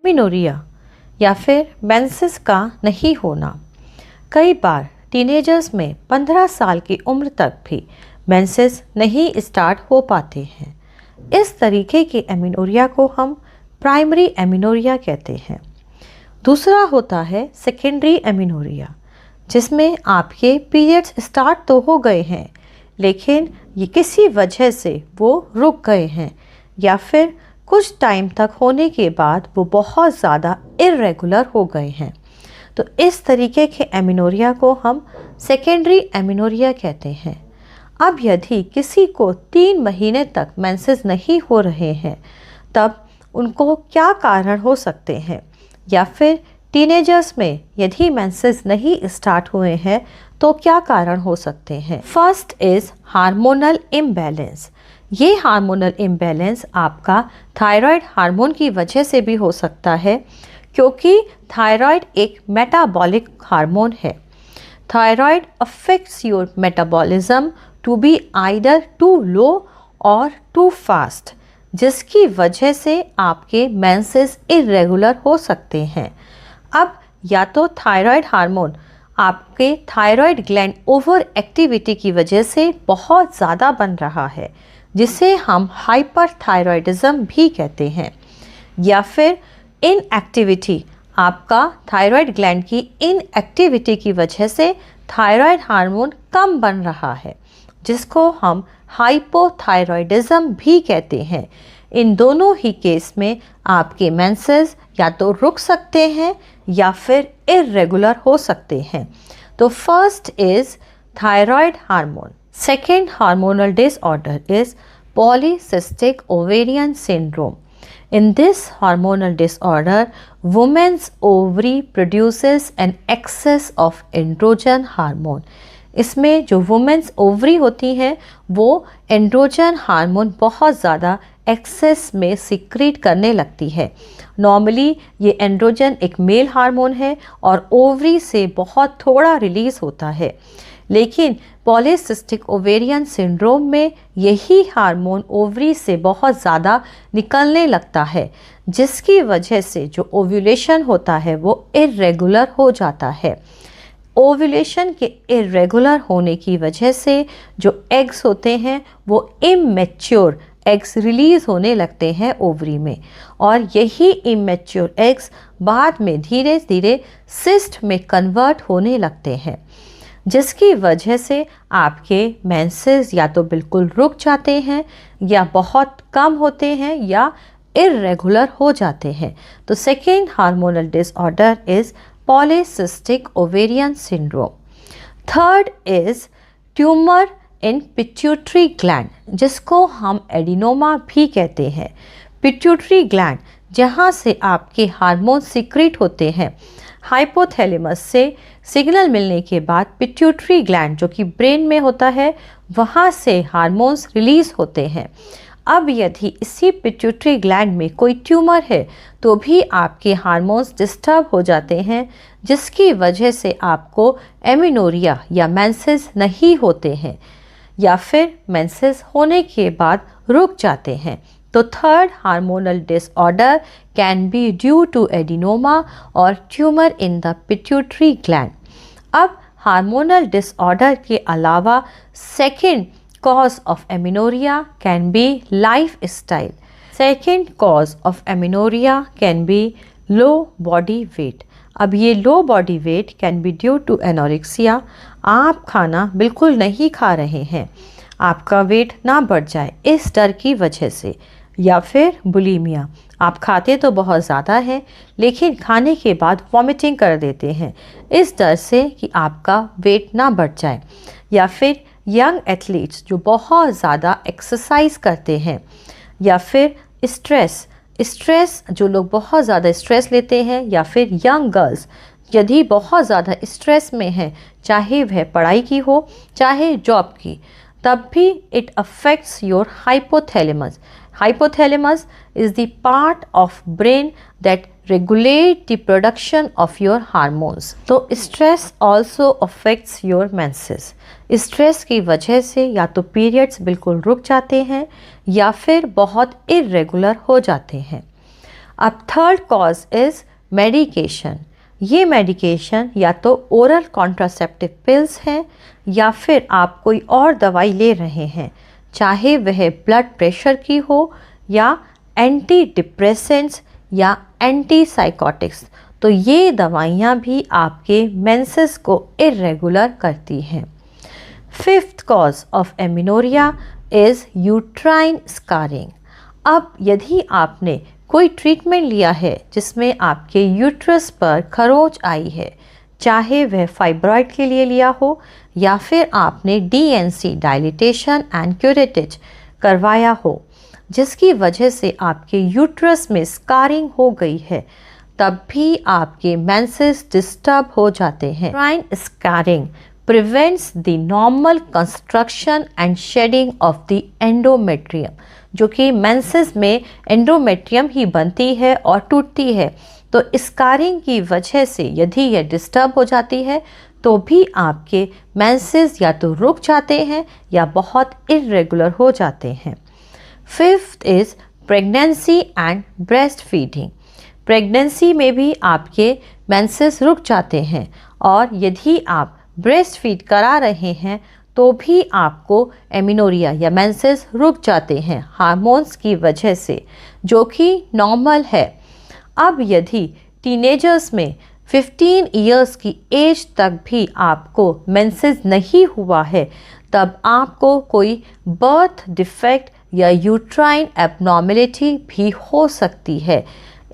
Amenorrhoea या फिर menses का नहीं होना। कई बार टीनेजर्स में 15 साल की उम्र तक भी मेंसेस नहीं स्टार्ट हो पाते हैं। इस तरीके के एमिनोरिया को हम प्राइमरी एमिनोरिया कहते हैं। दूसरा होता है सेकेंडरी एमिनोरिया, जिसमें आपके पीरियड्स स्टार्ट तो हो गए हैं लेकिन ये किसी वजह से वो रुक गए हैं या फिर कुछ टाइम तक होने के बाद वो बहुत ज़्यादा इर्रेगुलर हो गए हैं। तो इस तरीके के एमिनोरिया को हम सेकेंडरी एमिनोरिया कहते हैं। अब यदि किसी को 3 महीने तक मेंसेस नहीं हो रहे हैं तब उनको क्या कारण हो सकते हैं, या फिर टीनेजर्स में यदि मेंसेस नहीं स्टार्ट हुए हैं तो क्या कारण हो सकते हैं। First is hormonal imbalance. ये हार्मोनल इम्बैलेंस आपका थायराइड हार्मोन की वजह से भी हो सकता है, क्योंकि थायराइड एक मेटाबॉलिक हार्मोन है। Thyroid affects your metabolism to be either too low और टू फास्ट, जिसकी वजह से आपके मेंसेस इर्रेगुलर हो सकते हैं। अब या तो थायराइड हार्मोन आपके थायराइड ग्लैंड ओवर एक्टिविटी की वजह से बहुत ज़्यादा बन रहा है, जिसे हम हाइपरथायराइडिज्म भी कहते हैं, या फिर इनएक्टिविटी, आपका थायराइड ग्लैंड की इनएक्टिविटी की वजह से थायराइड हार्मोन कम बन रहा है, जिसको हम हाइपोथायराइडिज्म भी कहते हैं। इन दोनों ही केस में आपके मेंसेस या तो रुक सकते हैं या फिर इर्रेगुलर हो सकते हैं। तो first is thyroid hormone. Second hormonal disorder is polycystic ovarian syndrome. In this hormonal disorder, women's ovary produces an excess of androgen hormone. इसमें जो वुमेन्स ओवरी होती हैं वो एंड्रोजन हार्मोन बहुत ज़्यादा एक्सेस में सिक्रीट करने लगती है। नॉर्मली ये एंड्रोजन एक मेल हार्मोन है और ओवरी से बहुत थोड़ा रिलीज़ होता है, लेकिन पॉलीसिस्टिक ओवेरियन सिंड्रोम में यही हार्मोन ओवरी से बहुत ज़्यादा निकलने लगता है, जिसकी वजह से जो ओव्यूलेशन होता है वो इर्रेगुलर हो जाता है। ओव्यूलेशन के इर्रेगुलर होने की वजह से जो एग्स होते हैं वो इमैच्योर एग्स रिलीज़ होने लगते हैं ओवरी में, और यही इमैच्योर एग्स बाद में धीरे धीरे सिस्ट में कन्वर्ट होने लगते हैं, जिसकी वजह से आपके मेंसेस या तो बिल्कुल रुक जाते हैं या बहुत कम होते हैं या इर्रेगुलर हो जाते हैं। तो second hormonal disorder is polycystic ovarian syndrome. Third is tumour in pituitary gland, जिसको हम एडिनोमा भी कहते हैं। पिट्यूटरी ग्लैंड जहाँ से आपके हार्मोन सिक्रीट होते हैं, हाइपोथैलेमस से सिग्नल मिलने के बाद पिट्यूटरी ग्लैंड जो कि ब्रेन में होता है वहाँ से हार्मोन्स रिलीज़ होते हैं। अब यदि इसी पिट्यूटरी ग्लैंड में कोई ट्यूमर है तो भी आपके हार्मोन्स डिस्टर्ब हो जाते हैं, जिसकी वजह से आपको एमिनोरिया या मेंसेस नहीं होते हैं या फिर मेंसेस होने के बाद रुक जाते हैं। तो third hormonal disorder can be due to adenoma और tumour in the pituitary gland. अब हार्मोनल डिसऑर्डर के अलावा second cause of amenorrhea can be lifestyle. Second cause of amenorrhea can be low body weight. अब ये low body weight can be due to anorexia. आप खाना बिल्कुल नहीं खा रहे हैं, आपका वेट ना बढ़ जाए इस डर की वजह से, या फिर बुलीमिया, आप खाते तो बहुत ज़्यादा हैं लेकिन खाने के बाद वॉमिटिंग कर देते हैं इस डर से कि आपका वेट ना बढ़ जाए, या फिर यंग एथलीट्स जो बहुत ज़्यादा एक्सरसाइज करते हैं, या फिर स्ट्रेस जो लोग बहुत ज़्यादा स्ट्रेस लेते हैं, या फिर यंग गर्ल्स यदि बहुत ज़्यादा स्ट्रेस में हैं, चाहे वह पढ़ाई की हो चाहे जॉब की, तब भी it affects your hypothalamus. Hypothalamus is the part of brain that regulate the production of your hormones. तो stress also affects your menses. Stress की वजह से या तो पीरियड्स बिल्कुल रुक जाते हैं या फिर बहुत इर्रेगुलर हो जाते हैं. अब थर्ड कॉज इज़ मेडिकेशन। ये मेडिकेशन या तो ओरल कॉन्ट्रासेप्टिव पिल्स हैं या फिर आप कोई और दवाई ले रहे हैं, चाहे वह ब्लड प्रेशर की हो या एंटी डिप्रेसेंट्स या एंटी साइकोटिक्स। तो ये दवाइयाँ भी आपके मेंसेस को इरेगुलर करती हैं। Fifth cause of amenorrhoea is uterine scarring. अब यदि आपने कोई ट्रीटमेंट लिया है जिसमें आपके यूट्रस पर खरोंच आई है, चाहे वह फाइब्रॉइड के लिए लिया हो या फिर आपने डीएनसी डायलिटेशन एंड क्यूरेटिज करवाया हो, जिसकी वजह से आपके यूट्रस में स्कारिंग हो गई है, तब भी आपके मेंसेस डिस्टर्ब हो जाते हैं। Uterine scarring prevents the normal construction and shedding of the endometrium, जो कि मेंसेस में एंडोमेट्रियम ही बनती है और टूटती है। तो स्कारिंग की वजह से यदि यह डिस्टर्ब हो जाती है तो भी आपके मेंसेस या तो रुक जाते हैं या बहुत इरेगुलर हो जाते हैं। Fifth is pregnancy and breast feeding. Pregnancy में भी आपके मेंसेस रुक जाते हैं और यदि आप ब्रेस्ट फीड करा रहे हैं तो भी आपको एमिनोरिया या मेंसेस रुक जाते हैं हार्मोन्स की वजह से, जो कि नॉर्मल है। अब यदि टीनेजर्स में 15 इयर्स की एज तक भी आपको मेंसेस नहीं हुआ है, तब आपको कोई बर्थ डिफेक्ट या यूट्राइन एब्नॉर्मेलिटी भी हो सकती है।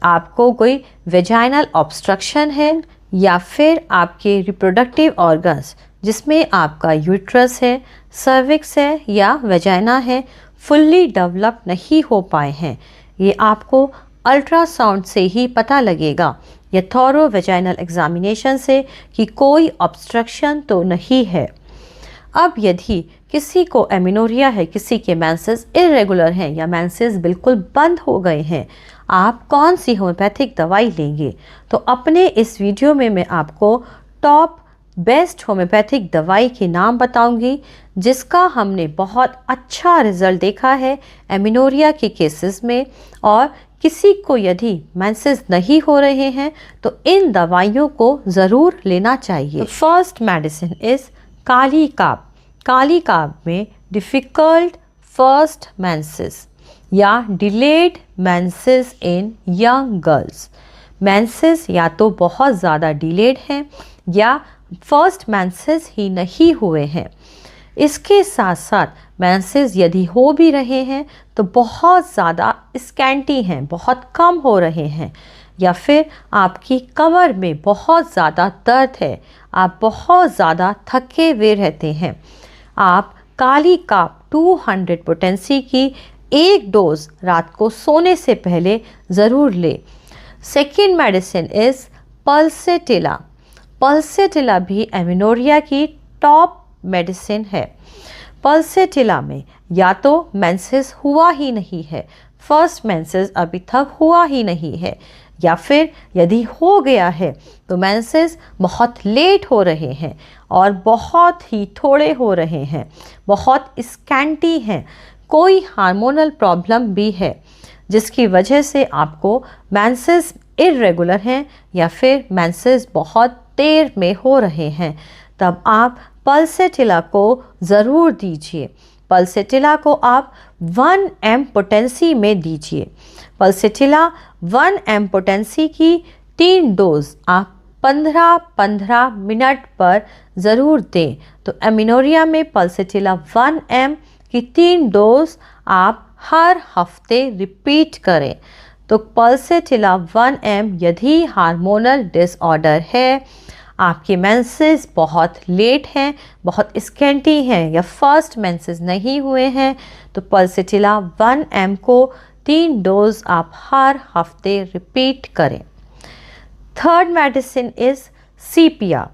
आपको कोई वेजाइनल ऑब्स्ट्रक्शन है या फिर आपके रिप्रोडक्टिव ऑर्गन्स जिसमें आपका यूट्रस है, सर्विक्स है या वेजाइना है, फुल्ली डेवलप नहीं हो पाए हैं। ये आपको अल्ट्रासाउंड से ही पता लगेगा या थॉरो वेजाइनल एग्जामिनेशन से कि कोई ऑब्स्ट्रक्शन तो नहीं है। अब यदि किसी को एमिनोरिया है, किसी के मेंसेस इरेगुलर हैं या मेंसेस बिल्कुल बंद हो गए हैं, आप कौन सी होम्योपैथिक दवाई लेंगे? तो अपने इस वीडियो में मैं आपको टॉप बेस्ट होम्योपैथिक दवाई के नाम बताऊंगी जिसका हमने बहुत अच्छा रिजल्ट देखा है एमिनोरिया के केसेस में। और किसी को यदि मेंसेस नहीं हो रहे हैं तो इन दवाइयों को ज़रूर लेना चाहिए। फर्स्ट मेडिसिन इज़ काली काब। काली काब में डिफ़िकल्ट फर्स्ट मेंसेस या डिलेड मेंसेस इन यंग गर्ल्स। मेंसेस या तो बहुत ज़्यादा डिलेड हैं या फर्स्ट मेंसेस ही नहीं हुए हैं। इसके साथ साथ मेंसेस यदि हो भी रहे हैं तो बहुत ज़्यादा स्कैंटी हैं, बहुत कम हो रहे हैं, या फिर आपकी कमर में बहुत ज़्यादा दर्द है, आप बहुत ज़्यादा थके हुए रहते हैं, आप काली काब 200 पोटेंसी की एक डोज रात को सोने से पहले ज़रूर लें। Second medicine is pulsatilla. Pulsatilla भी एमिनोरिया की टॉप मेडिसिन है। पल्सेटिला में या तो मेंसेस हुआ ही नहीं है, फर्स्ट मेंसेस अभी तक हुआ ही नहीं है, या फिर यदि हो गया है तो मेंसेस बहुत लेट हो रहे हैं और बहुत ही थोड़े हो रहे हैं, बहुत स्कैंटी हैं, कोई हार्मोनल प्रॉब्लम भी है जिसकी वजह से आपको मेंसेस इरेगुलर हैं या फिर मेंसेस बहुत देर में हो रहे हैं, तब आप पल्सेटिला को ज़रूर दीजिए। पल्सेटिला को आप 1 mg पोटेंसी में दीजिए। पल्सेटिला 1 mg पोटेंसी की 3 डोज आप 15-15 मिनट पर ज़रूर दें। तो एमिनोरिया में पल्सेटिला 1 mg की 3 डोज आप हर हफ्ते रिपीट करें। तो पल्सेटिला 1 mg यदि हार्मोनल डिसऑर्डर है, आपके मेंसेस बहुत लेट हैं, बहुत स्कैंटी हैं या फर्स्ट मेंसेस नहीं हुए हैं, तो पल्सेटिला 1 mg को 3 डोज आप हर हफ्ते रिपीट करें। थर्ड मेडिसिन इज़ सीपिया।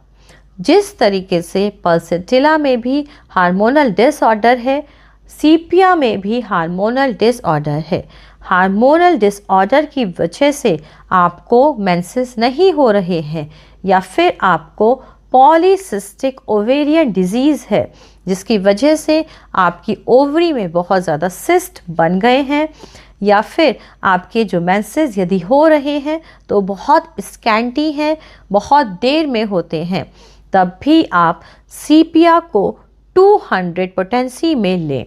जिस तरीके से पल्सेटिला में भी हार्मोनल डिसऑर्डर है, सीपिया में भी हार्मोनल डिसऑर्डर है। हार्मोनल डिसऑर्डर की वजह से आपको मेंसेस नहीं हो रहे हैं या फिर आपको पॉलीसिस्टिक ओवेरियन डिजीज़ है जिसकी वजह से आपकी ओवरी में बहुत ज़्यादा सिस्ट बन गए हैं, या फिर आपके जो मेंसेस यदि हो रहे हैं तो बहुत स्कैंटी हैं, बहुत देर में होते हैं, तब भी आप सीपिया को 200 पोटेंसी में लें।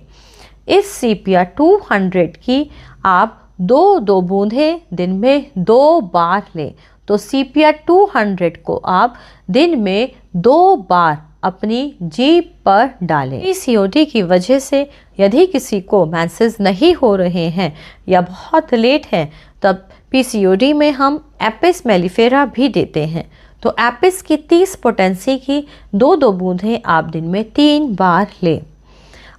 इस सीपिया 200 की आप दो बूंदें दिन में 2 बार लें। तो सीपिया 200 को आप दिन में 2 बार अपनी जीभ पर डालें। पीसीओडी की वजह से यदि किसी को मेंसेस नहीं हो रहे हैं या बहुत लेट है, तब पीसीओडी में हम एपिस मेलिफेरा भी देते हैं। तो एपिस की 30 पोटेंसी की 2 बूंदें आप दिन में 3 बार लें।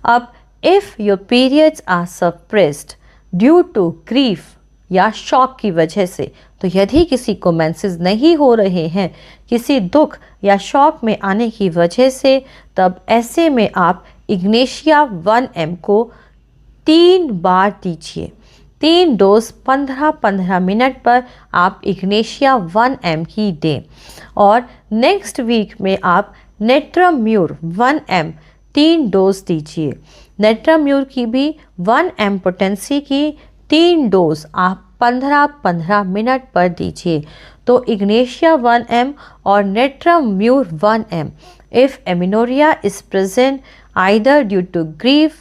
अब if your periods are suppressed due to grief या शॉक की वजह से, तो यदि किसी को मेंसेस नहीं हो रहे हैं किसी दुख या शॉक में आने की वजह से, तब ऐसे में आप इग्नेशिया 1M को 3 बार दीजिए। 3 डोज 15-15 मिनट पर आप इग्नेशिया 1M की दें। और नेक्स्ट वीक में आप नेट्राम्यूर 1M 3 डोज दीजिए। नेट्राम्यूर की भी 1M पोटेंसी की 3 डोज आप 15-15 मिनट पर दीजिए। तो इग्नेशिया 1M और natrum mur 1M if amenorrhoea is present either due to grief,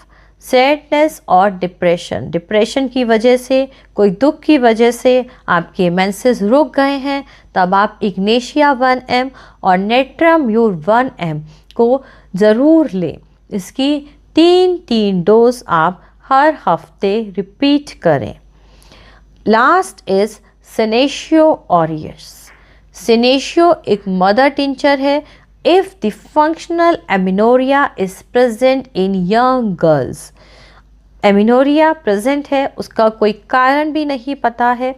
sadness और डिप्रेशन की वजह से, कोई दुख की वजह से आपके मेंसेस रुक गए हैं, तब आप इग्नेशिया 1M और नेट्राम्यूर 1M को ज़रूर लें। इसकी 3 डोज आप हर हफ्ते रिपीट करें। Last is senecio aureus. Senecio एक मदर टिंचर है if the functional amenorrhoea is present in young girls. Amenorrhoea present है, उसका कोई कारण भी नहीं पता है,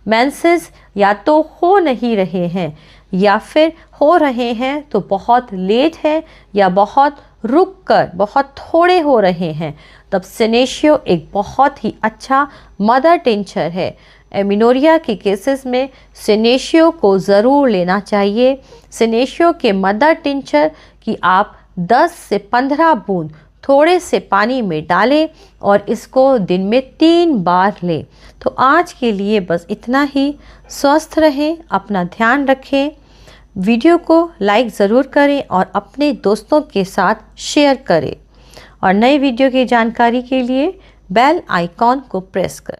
मेंसेस या तो हो नहीं रहे हैं या फिर हो रहे हैं तो बहुत लेट है या बहुत रुक कर बहुत थोड़े हो रहे हैं, तब सेनेशियो एक बहुत ही अच्छा मदर टिंचर है। एमिनोरिया के केसेस में सेनेशियो को ज़रूर लेना चाहिए। सेनेशियो के मदर टिंचर की आप 10 से 15 बूंद थोड़े से पानी में डालें और इसको दिन में 3 बार लें। तो आज के लिए बस इतना ही। स्वस्थ रहें, अपना ध्यान रखें, वीडियो को लाइक ज़रूर करें और अपने दोस्तों के साथ शेयर करें और नए वीडियो की जानकारी के लिए बेल आइकॉन को प्रेस करें।